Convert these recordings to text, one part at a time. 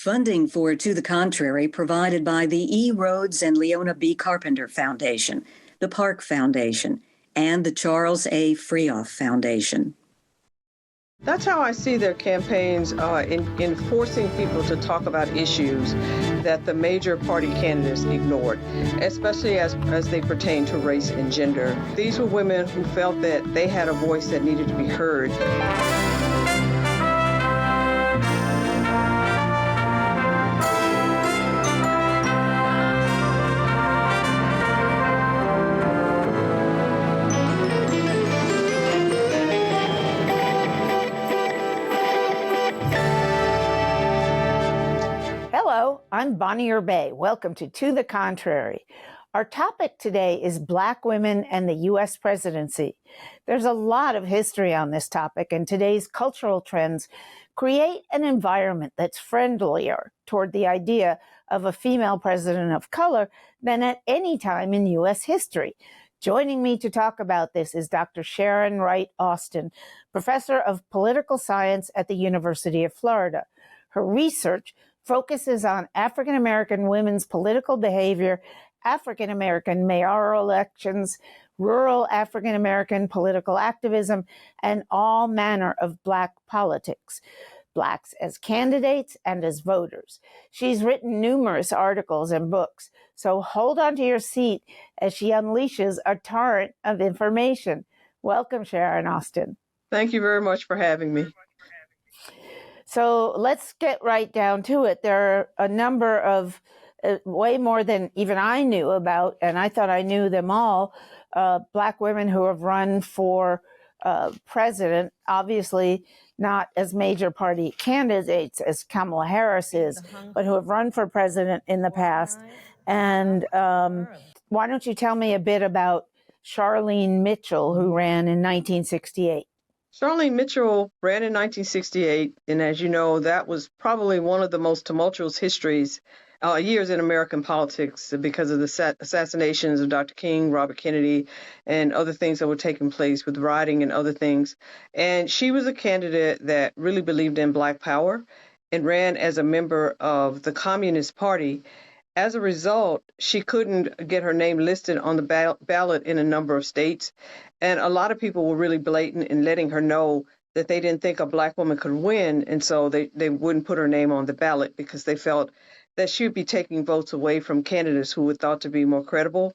Funding for To the Contrary provided by the E. Rhodes and Leona B. Carpenter Foundation, the Park Foundation, and the Charles A. Freoff Foundation. That's how I see their campaigns in forcing people to talk about issues that the major party candidates ignored, especially as they pertain to race and gender. These were women who felt that they had a voice that needed to be heard. Hello, I'm Bonnie Urbay. Welcome to the Contrary. Our topic today is Black women and the U.S. presidency. There's a lot of history on this topic, and today's cultural trends create an environment that's friendlier toward the idea of a female president of color than at any time in U.S. history. Joining me to talk about this is Dr. Sharon Wright Austin, professor of political science at the University of Florida. Her research focuses on African-American women's political behavior, African-American mayoral elections, rural African-American political activism, and all manner of Black politics, Blacks as candidates and as voters. She's written numerous articles and books, so hold on to your seat as she unleashes a torrent of information. Welcome, Sharon Austin. Thank you very much for having me. So let's get right down to it. There are a number of, way more than even I knew about, and I thought I knew them all, Black women who have run for president, obviously not as major party candidates as Kamala Harris is, but who have run for president in the past. And why don't you tell me a bit about Charlene Mitchell, who ran in 1968? Charlene Mitchell ran in 1968, and as you know, that was probably one of the most tumultuous years in American politics because of the assassinations of Dr. King, Robert Kennedy, and other things that were taking place with rioting and other things. And she was a candidate that really believed in Black power and ran as a member of the Communist Party. As a result, she couldn't get her name listed on the ballot in a number of states. And a lot of people were really blatant in letting her know that they didn't think a Black woman could win. And so they wouldn't put her name on the ballot because they felt that she would be taking votes away from candidates who were thought to be more credible.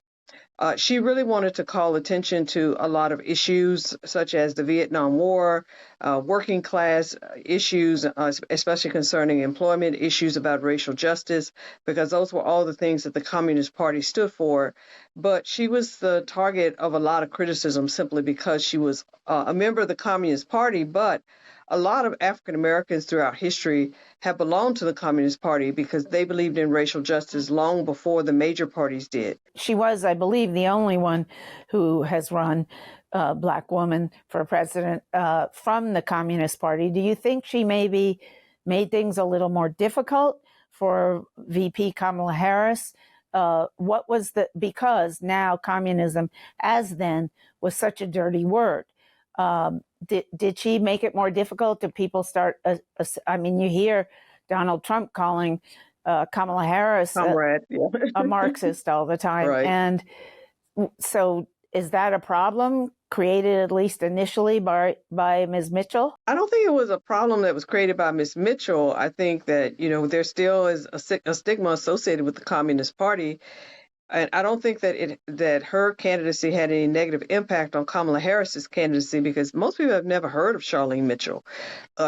She really wanted to call attention to a lot of issues such as the Vietnam War, working class issues, especially concerning employment, issues about racial justice, because those were all the things that the Communist Party stood for. But she was the target of a lot of criticism simply because she was a member of the Communist Party, but a lot of African Americans throughout history have belonged to the Communist Party because they believed in racial justice long before the major parties did. She was, I believe, the only one who has run Black woman for president from the Communist Party. Do you think she maybe made things a little more difficult for VP Kamala Harris? Because now communism, as then, was such a dirty word. Did she make it more difficult? Did people start? You hear Donald Trump calling Kamala Harris a Marxist all the time. Right. And so is that a problem created at least initially by Ms. Mitchell? I don't think it was a problem that was created by Ms. Mitchell. I think that, there still is a stigma associated with the Communist Party. And I don't think that her candidacy had any negative impact on Kamala Harris's candidacy because most people have never heard of Charlene Mitchell.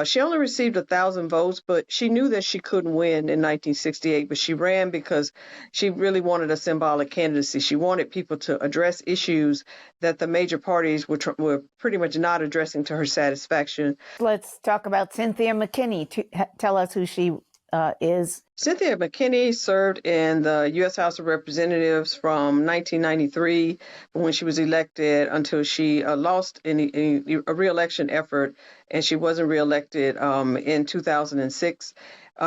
She only received 1,000 votes, but she knew that she couldn't win in 1968. But she ran because she really wanted a symbolic candidacy. She wanted people to address issues that the major parties were pretty much not addressing to her satisfaction. Let's talk about Cynthia McKenna. Tell us who she is. Cynthia McKenna served in the U.S. House of Representatives from 1993 when she was elected until she lost in a re-election effort, and she wasn't re-elected in 2006.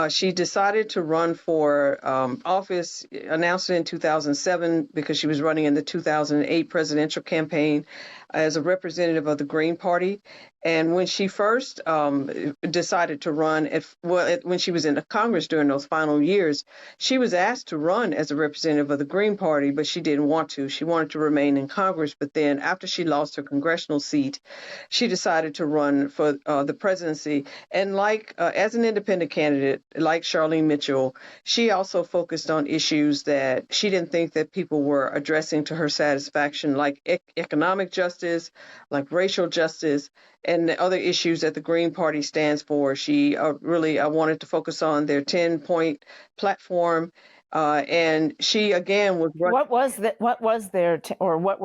She decided to run for office, announced it in 2007 because she was running in the 2008 presidential campaign. as a representative of the Green Party. And when she first decided to run, when she was in Congress during those final years, she was asked to run as a representative of the Green Party, but she didn't want to. She wanted to remain in Congress. But then after she lost her congressional seat, she decided to run for the presidency. And as an independent candidate, like Charlene Mitchell, she also focused on issues that she didn't think that people were addressing to her satisfaction, like economic justice, like racial justice, and the other issues that the Green Party stands for. She really wanted to focus on their 10-point platform. And she, again, was running. What were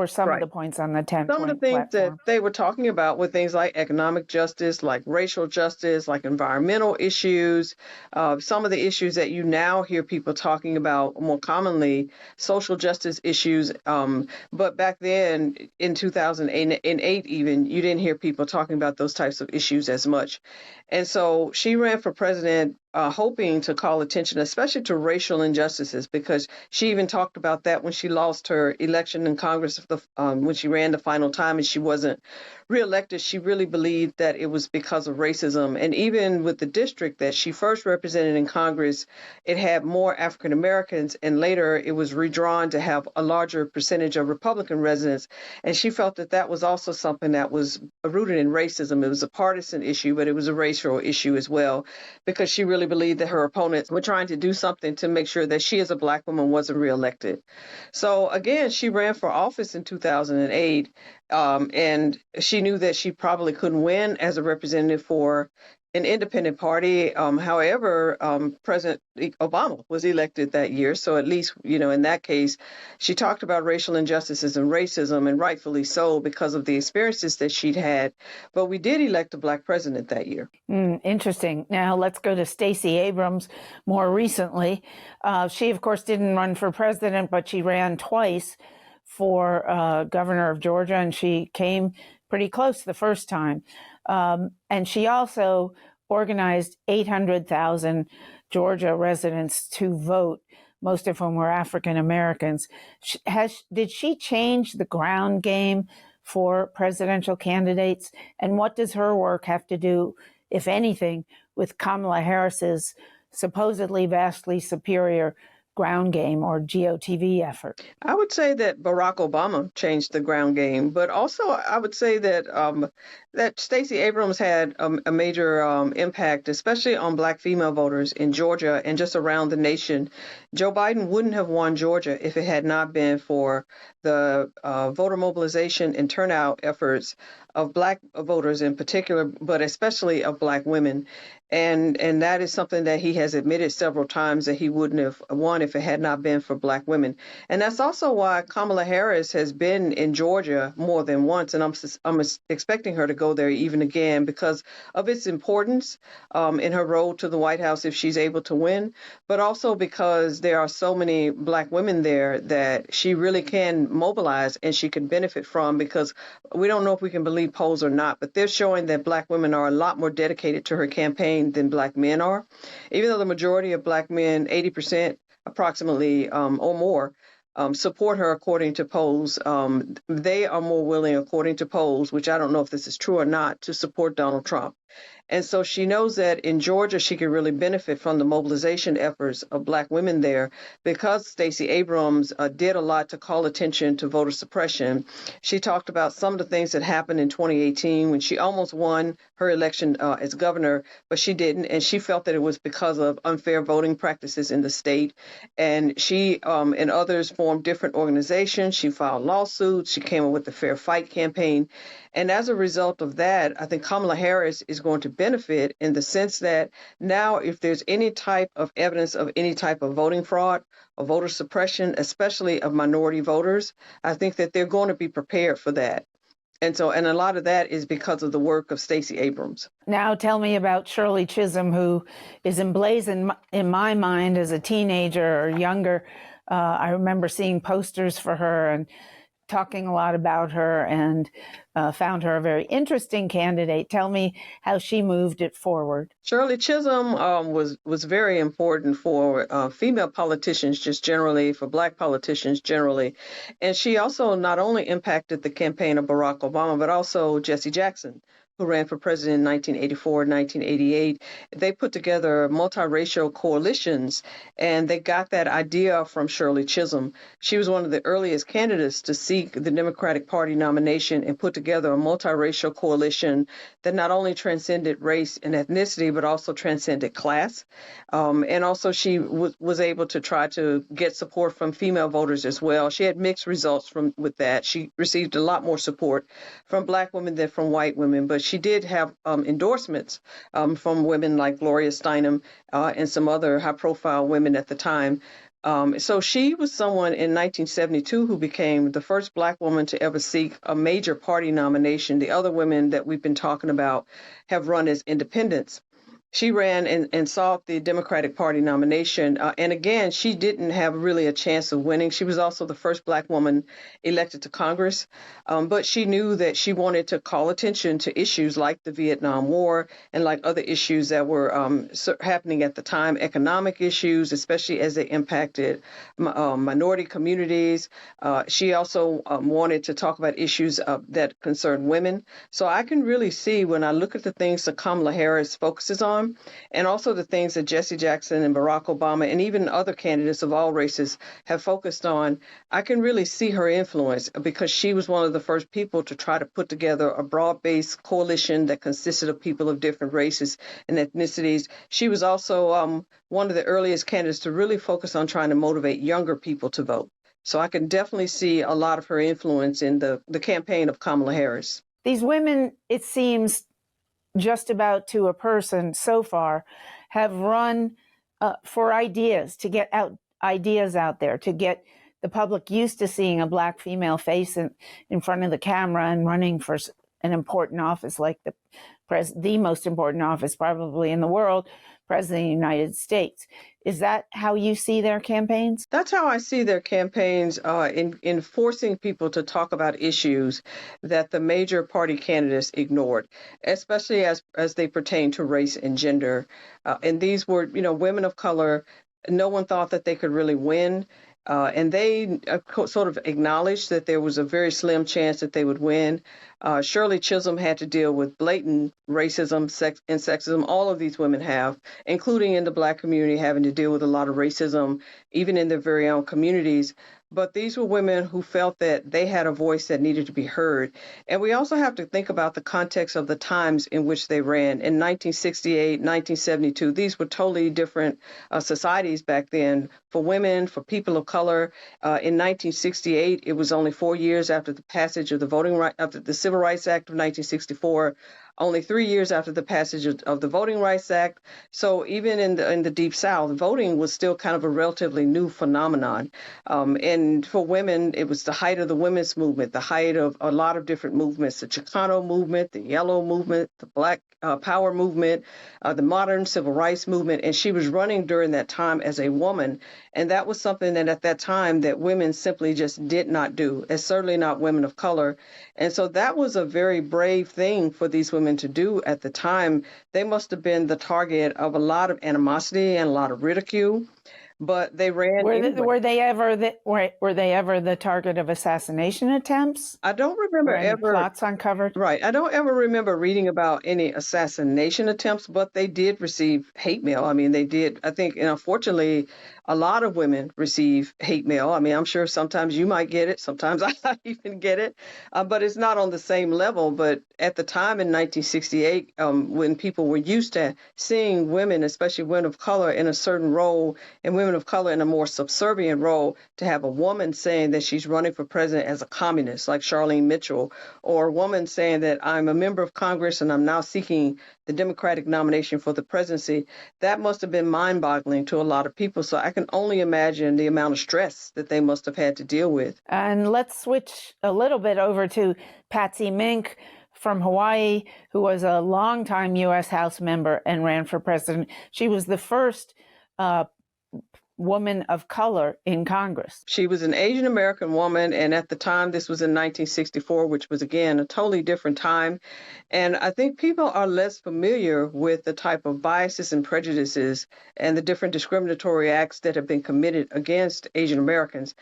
some of Right. the points on the 10-point Some of the things platform? that they were talking about were things like economic justice, like racial justice, like environmental issues, some of the issues that you now hear people talking about more commonly, social justice issues. But back then, in 2008 even, you didn't hear people talking about those types of issues as much. And so she ran for president hoping to call attention, especially to racial injustices, because she even talked about that when she lost her election in Congress, when she ran the final time and she wasn't reelected. She really believed that it was because of racism. And even with the district that she first represented in Congress, it had more African Americans, and later it was redrawn to have a larger percentage of Republican residents. And she felt that that was also something that was rooted in racism. It was a partisan issue, but it was a racial issue as well, because she really believed that her opponents were trying to do something to make sure that she as a Black woman wasn't reelected. So again, she ran for office in 2008, and she knew that she probably couldn't win as a representative for an independent party. However, President Obama was elected that year. So at least, in that case, she talked about racial injustices and racism, and rightfully so because of the experiences that she'd had. But we did elect a Black president that year. Interesting. Now let's go to Stacey Abrams more recently. She, of course, didn't run for president, but she ran twice for governor of Georgia, and she came pretty close the first time. And she also organized 800,000 Georgia residents to vote, most of whom were African Americans. Did she change the ground game for presidential candidates? And what does her work have to do, if anything, with Kamala Harris's supposedly vastly superior ground game or GOTV effort? I would say that Barack Obama changed the ground game, but also I would say that that Stacey Abrams had a major impact, especially on Black female voters in Georgia and just around the nation. Joe Biden wouldn't have won Georgia if it had not been for the voter mobilization and turnout efforts of Black voters in particular, but especially of Black women. And that is something that he has admitted several times, that he wouldn't have won if it had not been for Black women. And that's also why Kamala Harris has been in Georgia more than once. And I'm expecting her to go there even again because of its importance in her road to the White House if she's able to win, but also because there are so many Black women there that she really can mobilize and she can benefit from, because we don't know if we can believe polls or not, but they're showing that Black women are a lot more dedicated to her campaign than Black men are. Even though the majority of Black men, 80% approximately or more, support her according to polls, they are more willing, according to polls, which I don't know if this is true or not, to support Donald Trump. And so she knows that in Georgia, she can really benefit from the mobilization efforts of Black women there, because Stacey Abrams did a lot to call attention to voter suppression. She talked about some of the things that happened in 2018 when she almost won her election as governor, but she didn't. And she felt that it was because of unfair voting practices in the state. And she and others formed different organizations. She filed lawsuits. She came up with the Fair Fight campaign. And as a result of that, I think Kamala Harris is going to benefit in the sense that now if there's any type of evidence of any type of voting fraud or voter suppression, especially of minority voters, I think that they're going to be prepared for that. And a lot of that is because of the work of Stacey Abrams. Now tell me about Shirley Chisholm, who is emblazoned in my mind as a teenager or younger. I remember seeing posters for her and talking a lot about her and found her a very interesting candidate. Tell me how she moved it forward. Shirley Chisholm was very important for female politicians just generally, for Black politicians generally. And she also not only impacted the campaign of Barack Obama, but also Jesse Jackson, who ran for president in 1984, 1988. They put together multiracial coalitions, and they got that idea from Shirley Chisholm. She was one of the earliest candidates to seek the Democratic Party nomination and put together a multiracial coalition that not only transcended race and ethnicity, but also transcended class. And also she was able to try to get support from female voters as well. She had mixed results with that. She received a lot more support from Black women than from white women, but she did have endorsements from women like Gloria Steinem and some other high-profile women at the time. So she was someone in 1972 who became the first Black woman to ever seek a major party nomination. The other women that we've been talking about have run as independents. She ran and sought the Democratic Party nomination. And again, she didn't have really a chance of winning. She was also the first Black woman elected to Congress. But she knew that she wanted to call attention to issues like the Vietnam War and like other issues that were happening at the time, economic issues, especially as they impacted minority communities. She also wanted to talk about issues that concern women. So I can really see when I look at the things that Kamala Harris focuses on, and also the things that Jesse Jackson and Barack Obama and even other candidates of all races have focused on, I can really see her influence because she was one of the first people to try to put together a broad-based coalition that consisted of people of different races and ethnicities. She was also one of the earliest candidates to really focus on trying to motivate younger people to vote. So I can definitely see a lot of her influence in the campaign of Kamala Harris. These women, it seems, just about to a person so far, have run for ideas, to get ideas out there, to get the public used to seeing a Black female face in front of the camera and running for an important office like the most important office probably in the world, President of the United States. Is that how you see their campaigns? That's how I see their campaigns in forcing people to talk about issues that the major party candidates ignored, especially as they pertain to race and gender. And these were, women of color. No one thought that they could really win. And they sort of acknowledged that there was a very slim chance that they would win. Shirley Chisholm had to deal with blatant racism, and sexism. All of these women have, including in the Black community, having to deal with a lot of racism, even in their very own communities. But these were women who felt that they had a voice that needed to be heard. And we also have to think about the context of the times in which they ran. In 1968, 1972, these were totally different societies back then for women, for people of color. In 1968, it was only 4 years after the passage of the Civil Rights Act of 1964. Only 3 years after the passage of the Voting Rights Act. So even in the Deep South, voting was still kind of a relatively new phenomenon. And for women, it was the height of the women's movement, the height of a lot of different movements, the Chicano movement, the Yellow movement, the Black Power movement, the modern civil rights movement. And she was running during that time as a woman. And that was something that at that time that women simply just did not do, and certainly not women of color. And so that was a very brave thing for these women to do at the time. They must have been the target of a lot of animosity and a lot of ridicule. But they ran anyway. Were they ever the target of assassination attempts? I don't remember ever plots uncovered. Right. I don't ever remember reading about any assassination attempts, but they did receive hate mail. I mean, they did. I think, unfortunately, a lot of women receive hate mail. I mean, I'm sure sometimes you might get it. Sometimes I even get it, but it's not on the same level. But at the time in 1968, when people were used to seeing women, especially women of color, in a certain role, and women of color in a more subservient role, to have a woman saying that she's running for president as a communist, like Charlene Mitchell, or a woman saying that I'm a member of Congress and I'm now seeking the Democratic nomination for the presidency, that must have been mind-boggling to a lot of people. So I can only imagine the amount of stress that they must have had to deal with. And let's switch a little bit over to Patsy Mink from Hawaii, who was a longtime U.S. House member and ran for president. She was the first woman of color in Congress. She was an Asian American woman, and at the time, this was in 1964, which was, again, a totally different time. And I think people are less familiar with the type of biases and prejudices and the different discriminatory acts that have been committed against Asian Americans.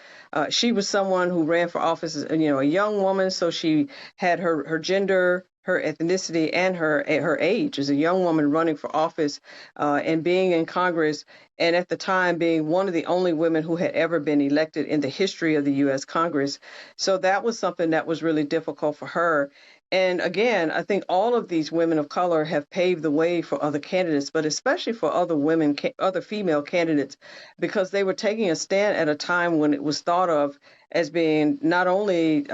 She was someone who ran for office as, a young woman, so she had her gender, her ethnicity, and her age as a young woman running for office and being in Congress, and at the time being one of the only women who had ever been elected in the history of the U.S. Congress. So that was something that was really difficult for her. And again, I think all of these women of color have paved the way for other candidates, but especially for other female candidates, because they were taking a stand at a time when it was thought of as being not only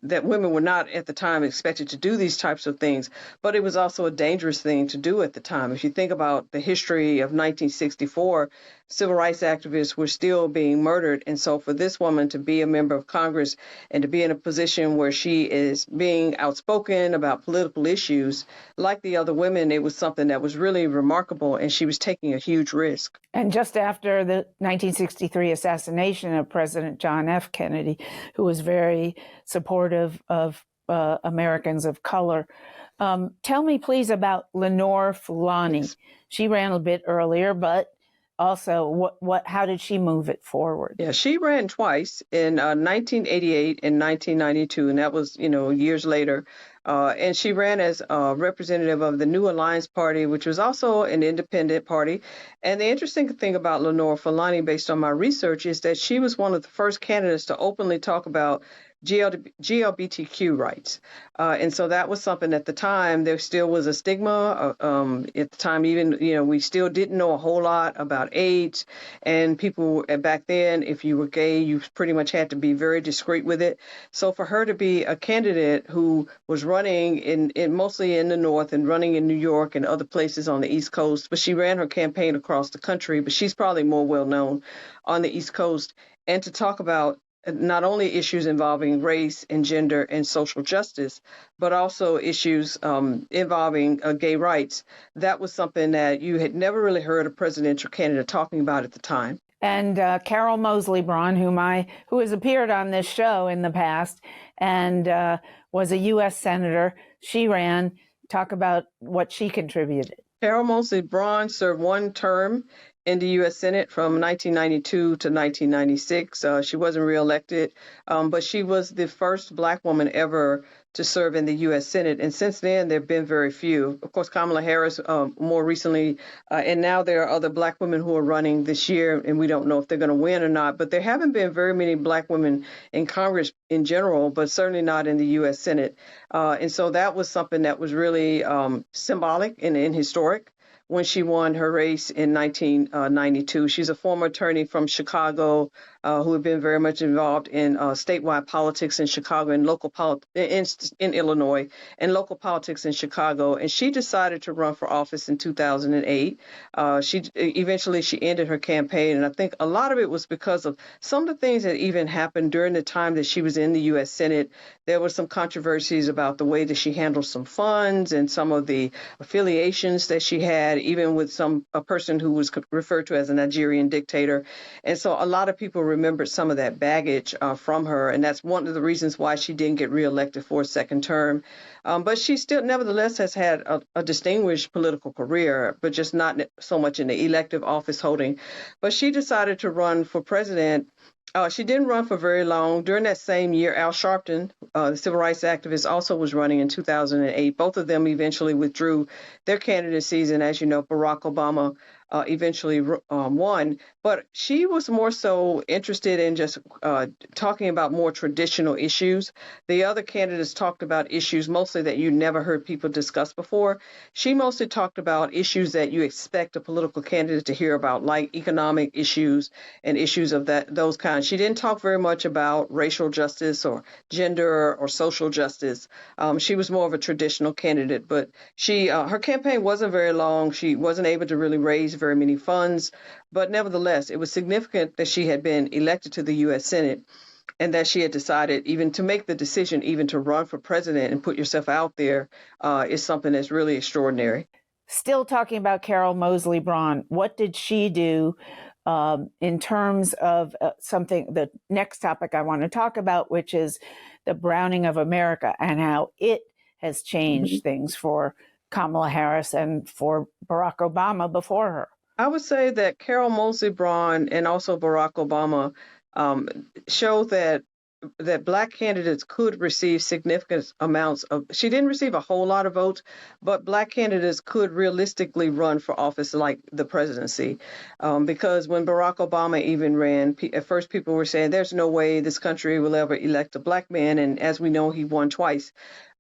that women were not at the time expected to do these types of things, but it was also a dangerous thing to do at the time. If you think about the history of 1964, civil rights activists were still being murdered. And so for this woman to be a member of Congress and to be in a position where she is being outspoken about political issues, like the other women, it was something that was really remarkable, and she was taking a huge risk. And just after the 1963 assassination of President John F. Kennedy, who was very supportive of Americans of color, tell me, please, about Lenor Fulani. Yes. She ran a bit earlier, but also, how did she move it forward? Yeah, she ran twice in 1988 and 1992, and that was, years later. And she ran as a representative of the New Alliance Party, which was also an independent party. And the interesting thing about Lenor Fulani, based on my research, is that she was one of the first candidates to openly talk about GLBTQ rights. And so that was something at the time, there still was a stigma. At the time, even, we still didn't know a whole lot about AIDS. And people back then, if you were gay, you pretty much had to be very discreet with it. So for her to be a candidate who was running mostly in the North and running in New York and other places on the East Coast, but she ran her campaign across the country, but she's probably more well known on the East Coast. And to talk about not only issues involving race and gender and social justice, but also issues involving gay rights. That was something that you had never really heard a presidential candidate talking about at the time. And Carol Moseley Braun, who has appeared on this show in the past and was a U.S. senator, she ran. Talk about what she contributed. Carol Moseley Braun served one term in the U.S. Senate from 1992 to 1996. She wasn't reelected, but she was the first Black woman ever to serve in the U.S. Senate. And since then, there have been very few. Of course, Kamala Harris more recently, and now there are other Black women who are running this year, and we don't know if they're going to win or not. But there haven't been very many Black women in Congress in general, but certainly not in the U.S. Senate. And so that was something that was really symbolic and historic when she won her race in 1992. She's a former attorney from Chicago who had been very much involved in statewide politics in Chicago and local in Illinois and local politics in Chicago. And she decided to run for office in 2008. She ended her campaign. And I think a lot of it was because of some of the things that even happened during the time that she was in the U.S. Senate. There were some controversies about the way that she handled some funds and some of the affiliations that she had, even with a person who was referred to as a Nigerian dictator. And so a lot of people remembered some of that baggage from her. And that's one of the reasons why she didn't get reelected for a second term. But she still, nevertheless, has had a distinguished political career, but just not so much in the elective office holding. But she decided to run for president. She didn't run for very long. During that same year, Al Sharpton, the civil rights activist, also was running in 2008. Both of them eventually withdrew their candidacies. And as you know, Barack Obama eventually won. But she was more so interested in just talking about more traditional issues. The other candidates talked about issues mostly that you never heard people discuss before. She mostly talked about issues that you expect a political candidate to hear about, like economic issues and issues of those kinds. She didn't talk very much about racial justice or gender or social justice. She was more of a traditional candidate, but her campaign wasn't very long. She wasn't able to really raise very many funds, but nevertheless, it was significant that she had been elected to the U.S. Senate and that she had decided even to make the decision even to run for president and put yourself out there is something that's really extraordinary. Still talking about Carol Moseley Braun, what did she do in terms of the next topic I want to talk about, which is the browning of America and how it has changed things for Kamala Harris and for Barack Obama before her. I would say that Carol Moseley Braun and also Barack Obama show that Black candidates could receive significant amounts of, she didn't receive a whole lot of votes, but Black candidates could realistically run for office like the presidency. Because when Barack Obama even ran, at first people were saying there's no way this country will ever elect a Black man. And as we know, he won twice.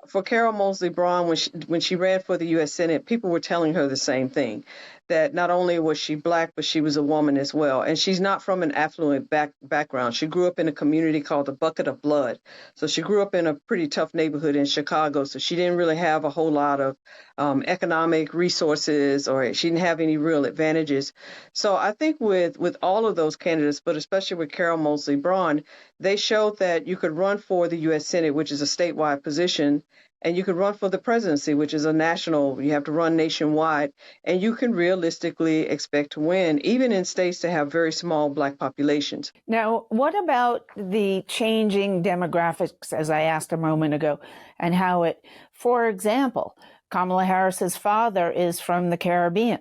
For Carol Moseley Braun, when she ran for the U.S. Senate, people were telling her the same thing, that not only was she Black, but she was a woman as well. And she's not from an affluent background. She grew up in a community called the Bucket of Blood. So she grew up in a pretty tough neighborhood in Chicago. So she didn't really have a whole lot of economic resources, or she didn't have any real advantages. So I think with all of those candidates, but especially with Carol Moseley Braun, they showed that you could run for the U.S. Senate, which is a statewide position, and you could run for the presidency, which is a national, you have to run nationwide, and you can realistically expect to win, even in states that have very small Black populations. Now, what about the changing demographics, as I asked a moment ago, and how it, for example, Kamala Harris's father is from the Caribbean.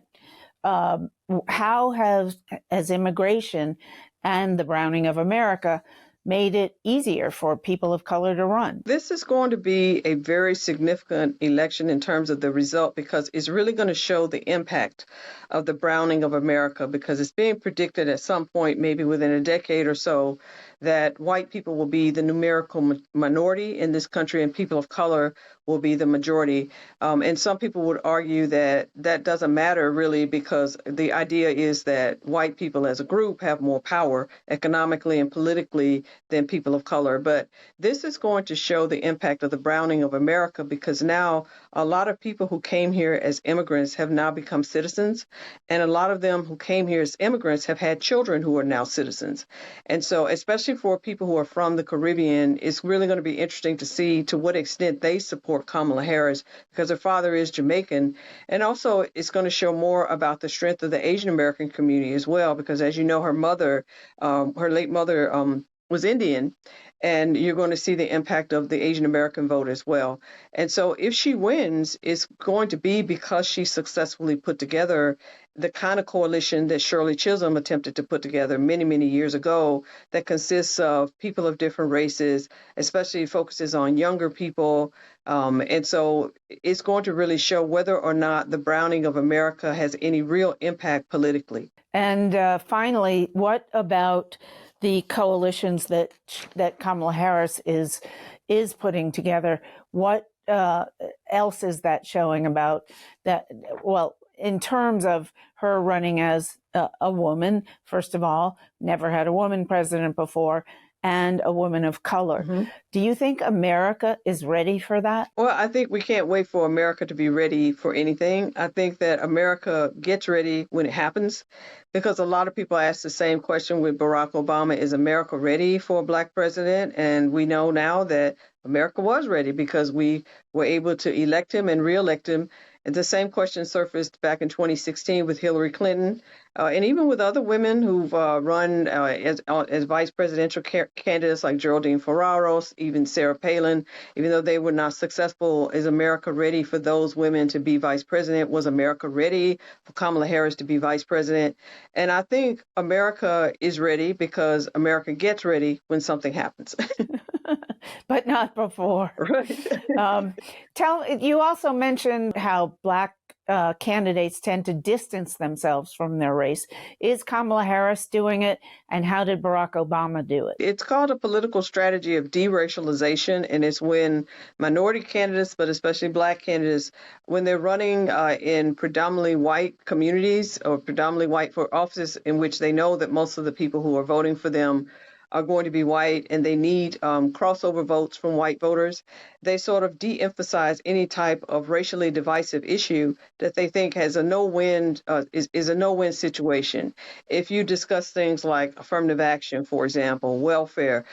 How has immigration and the browning of America made it easier for people of color to run? This is going to be a very significant election in terms of the result, because it's really going to show the impact of the browning of America, because it's being predicted at some point, maybe within a decade or so, that white people will be the numerical minority in this country and people of color will be the majority. And some people would argue that that doesn't matter really, because the idea is that white people as a group have more power economically and politically than people of color. But this is going to show the impact of the browning of America, because now a lot of people who came here as immigrants have now become citizens. And a lot of them who came here as immigrants have had children who are now citizens. And so especially for people who are from the Caribbean, it's really going to be interesting to see to what extent they support Kamala Harris, because her father is Jamaican. And also it's going to show more about the strength of the Asian American community as well, because as you know, her mother, her late mother, was Indian, and you're going to see the impact of the Asian American vote as well. And so if she wins, it's going to be because she successfully put together the kind of coalition that Shirley Chisholm attempted to put together many, many years ago, that consists of people of different races, especially focuses on younger people. And so it's going to really show whether or not the browning of America has any real impact politically. And finally, what about the coalitions that Kamala Harris is putting together? What else is that showing about that? Well, in terms of her running as a woman, first of all, never had a woman president before, and a woman of color. Mm-hmm. Do you think America is ready for that? Well, I think we can't wait for America to be ready for anything. I think that America gets ready when it happens, because a lot of people ask the same question with Barack Obama: is America ready for a Black president? And we know now that America was ready, because we were able to elect him and reelect him. And the same question surfaced back in 2016 with Hillary Clinton, and even with other women who've run as vice presidential candidates like Geraldine Ferraros, even Sarah Palin. Even though they were not successful, is America ready for those women to be vice president? Was America ready for Kamala Harris to be vice president? And I think America is ready, because America gets ready when something happens. But not before. Right. You also mentioned how Black candidates tend to distance themselves from their race. Is Kamala Harris doing it? And how did Barack Obama do it? It's called a political strategy of deracialization. And it's when minority candidates, but especially Black candidates, when they're running in predominantly white communities or predominantly white for offices in which they know that most of the people who are voting for them are going to be white, and they need crossover votes from white voters, they sort of de-emphasize any type of racially divisive issue that they think has a no-win, is a no-win situation. If you discuss things like affirmative action, for example, welfare,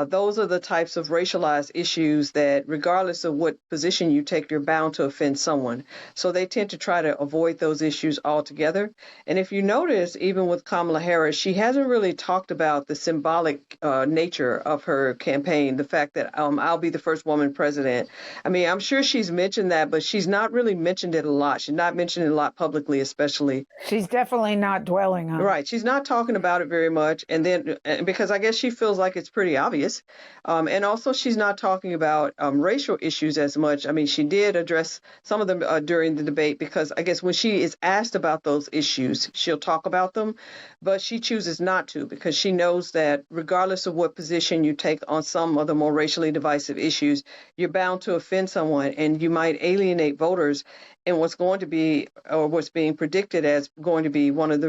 Those are the types of racialized issues that, regardless of what position you take, you're bound to offend someone. So they tend to try to avoid those issues altogether. And if you notice, even with Kamala Harris, she hasn't really talked about the symbolic nature of her campaign, the fact that I'll be the first woman president. I mean, I'm sure she's mentioned that, but she's not really mentioned it a lot. She's not mentioned it a lot publicly, especially. She's definitely not dwelling on it. Right. She's not talking about it very much. And then because I guess she feels like it's pretty obvious. And also she's not talking about racial issues as much. I mean, she did address some of them during the debate, because I guess when she is asked about those issues, she'll talk about them. But she chooses not to, because she knows that regardless of what position you take on some of the more racially divisive issues, you're bound to offend someone, and you might alienate voters in what's going to be, or what's being predicted as going to be one of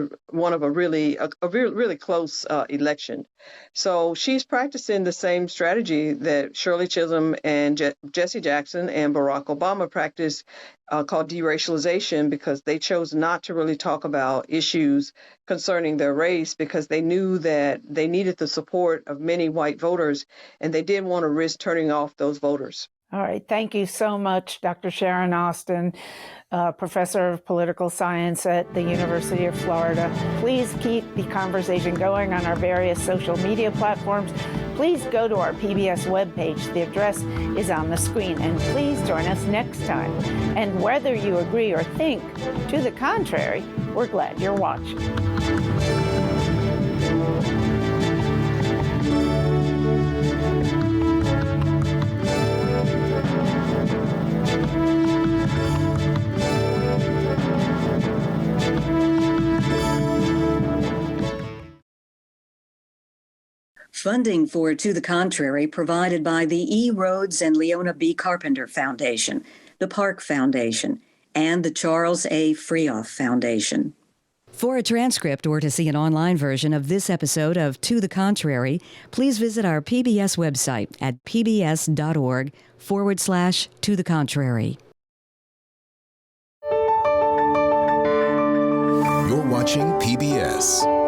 a really close election. So she's practicing the same strategy that Shirley Chisholm and Jesse Jackson and Barack Obama practiced, called deracialization, because they chose not to really talk about issues concerning their race, because they knew that they needed the support of many white voters, and they didn't want to risk turning off those voters. All right. Thank you so much, Dr. Sharon Austin, professor of political science at the University of Florida. Please keep the conversation going on our various social media platforms. Please go to our PBS webpage. The address is on the screen. And please join us next time. And whether you agree or think to the contrary, we're glad you're watching. Funding for To the Contrary provided by the E. Rhodes and Leona B. Carpenter Foundation, the Park Foundation, and the Charles A. Frioff Foundation. For a transcript or to see an online version of this episode of To the Contrary, please visit our PBS website at pbs.org/To the Contrary. You're watching PBS.